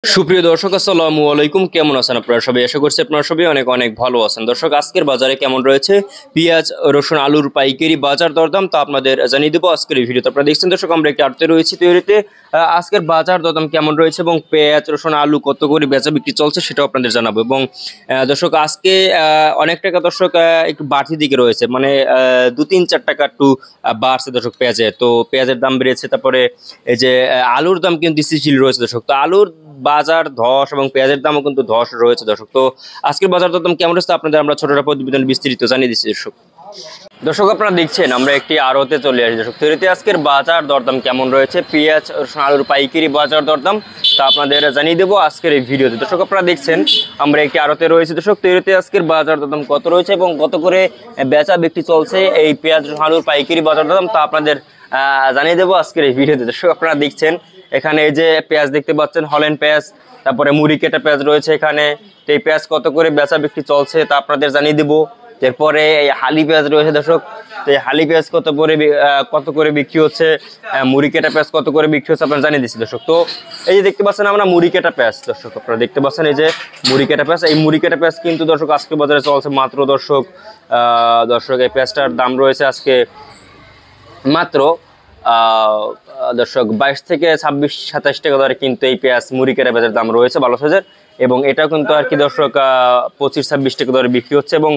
সুপ্রিয় দর্শক আসসালামু আলাইকুম, কেমন আছেন আপনারা সবাই? আশা করছি আপনারা সবাই অনেক অনেক ভালো আছেন। দর্শক, আজকের বাজারে কেমন রয়েছে পেঁয়াজ, রসুন, আলুর পাইকারি বাজার দরদাম তা আপনাদের জানিয়ে দেবো আজকের এই ভিডিওতে। আপনারা দেখছেন দর্শক, আমরা একটি আড়তে রয়েছি তৈরিতে। আজকের বাজার দরদাম কেমন রয়েছে এবং পেঁয়াজ, রসুন, আলু কত করে বেচা বিক্রি চলছে সেটাও আপনাদের জানাবো। এবং দর্শক, আজকে অনেক টাকা দর্শক একটু বাড়তি দিকে রয়েছে, মানে 2-3-4 টাকা একটু বাড়ছে দর্শক পেঁয়াজে। তো পেঁয়াজের দাম বেড়েছে, তারপরে এই যে আলুর দাম কিন্তু স্থিতিশীল রয়েছে দর্শক। তো আলুর বাজার ধস এবং পেঁয়াজের দামও কিন্তু ধস রয়েছে দর্শক। তো আজকের বাজার দরদাম কেমন রয়েছে আপনাদের আমরা ছোটটা প্রতিবেদন বিস্তারিত জানিয়ে দিচ্ছি দর্শক। দর্শক, আপনারা দেখছেন আমরা একটি আড়তে চলে আসি দর্শক। তৈরিতে আজকের বাজার দরদাম কেমন রয়েছে পেঁয়াজ, রসুন, আলুর পাইকারি বাজার দরদাম তা আপনাদের জানিয়ে দেবো আজকের এই ভিডিওতে। দর্শক, আপনারা দেখছেন আমরা একটি আড়তে রয়েছে দর্শক। তৈরিতে আজকের বাজার দরদাম কত রয়েছে এবং কত করে বেচা বিক্রি চলছে এই পেঁয়াজ, রসুন, আলুর পাইকারি বাজার দরদাম তা আপনাদের জানিয়ে দেবো আজকের এই ভিডিওতে। দর্শক, আপনারা দেখছেন এখানে এই যে পেঁয়াজ দেখতে পাচ্ছেন, হল্যান্ড পেঁয়াজ, তারপরে মুড়ি কেটা পেঁয়াজ রয়েছে এখানে। তো এই পেঁয়াজ কত করে বেচা বিক্রি চলছে তা আপনাদের জানিয়ে দেবো। এরপরে এই হালি পেঁয়াজ রয়েছে দর্শক। তো এই হালি পেঁয়াজ কত করে বিক্রি হচ্ছে, মুড়ি কেটা পেঁয়াজ কত করে বিক্রি হচ্ছে আপনারা জানিয়ে দিচ্ছি দর্শক। তো এই যে দেখতে পাচ্ছেন আমরা মুড়ি কেটা পেঁয়াজ দর্শক, আপনারা দেখতে পাচ্ছেন এই যে মুড়ি কেটা পেঁয়াজ। এই মুড়ি কেটা পেঁয়াজ কিন্তু দর্শক আজকে বাজারে চলছে মাত্র দর্শক এই পেঁয়াজটার দাম রয়েছে আজকে মাত্র দর্শক 22 থেকে 26-27 টাকা দরে কিন্তু এই পেঁয়াজ মুড়ি কেটা পেঁয়াজের দাম রয়েছে ভালো সাইজের। এবং এটাও কিন্তু আর কি দর্শক 25-26 টাকা দরে বিক্রি হচ্ছে। এবং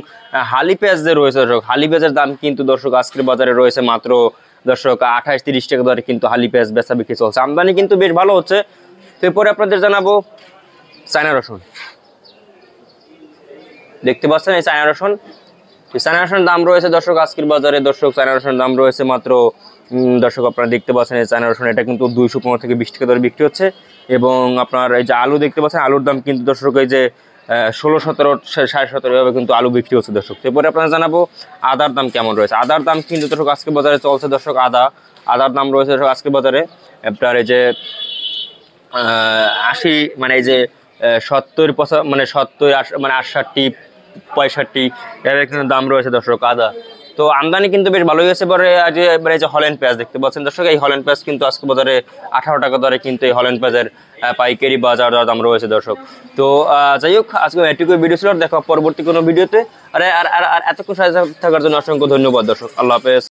হালি পেঁয়াজ যে রয়েছে দর্শক, হালি পেঁয়াজের দাম কিন্তু দর্শক আজকের বাজারে রয়েছে মাত্র দর্শক 28-30 টাকা দরে কিন্তু হালি পেঁয়াজ বেচা বিক্রি চলছে। আমদানি কিন্তু বেশ ভালো হচ্ছে। তো এরপরে আপনাদের জানাবো চায়না রসুন। দেখতে পাচ্ছেন এই চায়না রসুন, চায়না রসুনের দাম রয়েছে দর্শক আজকের বাজারে দর্শক চায়না রসুনের দাম রয়েছে মাত্র দর্শক আপনারা দেখতে পাচ্ছেন এই চায়না রসুন, এটা কিন্তু 215 থেকে 20 টাকা দরে বিক্রি হচ্ছে। এবং আপনার এই যে আলু দেখতে পাচ্ছেন, আলুর দাম কিন্তু দর্শক এই যে 16-17, 17.5 এভাবে কিন্তু আলু বিক্রি হচ্ছে দর্শক। এরপরে আপনারা জানাবো আদার দাম কেমন রয়েছে। আদার দাম কিন্তু দর্শক আজকের বাজারে চলছে দর্শক আদার দাম রয়েছে দর্শক আজকের বাজারে আপনার এই যে 80, মানে এই যে 70 মানে 70 মানে 68 65 এর কিন্তু দাম রয়েছে দর্শক আদা। তো আমদানি কিন্তু বেশ ভালোই হয়েছে। এবারে এই যে হল্যান্ড পেঁয়াজ দেখতে পাচ্ছেন দর্শক, এই হল্যান্ড পেঁয়াজ কিন্তু আজকে বাজারে 18 টাকা দরে কিন্তু এই হল্যান্ড পেঁয়াজের পাইকারি বাজার দাম রয়েছে দর্শক। তো যাই হোক, আজকে এটুকু ভিডিও ছিল, দেখা পরবর্তী কোনো ভিডিওতে। আর এতক্ষণ সাথে থাকার জন্য অসংখ্য ধন্যবাদ দর্শক। আল্লাহ হাফেজ।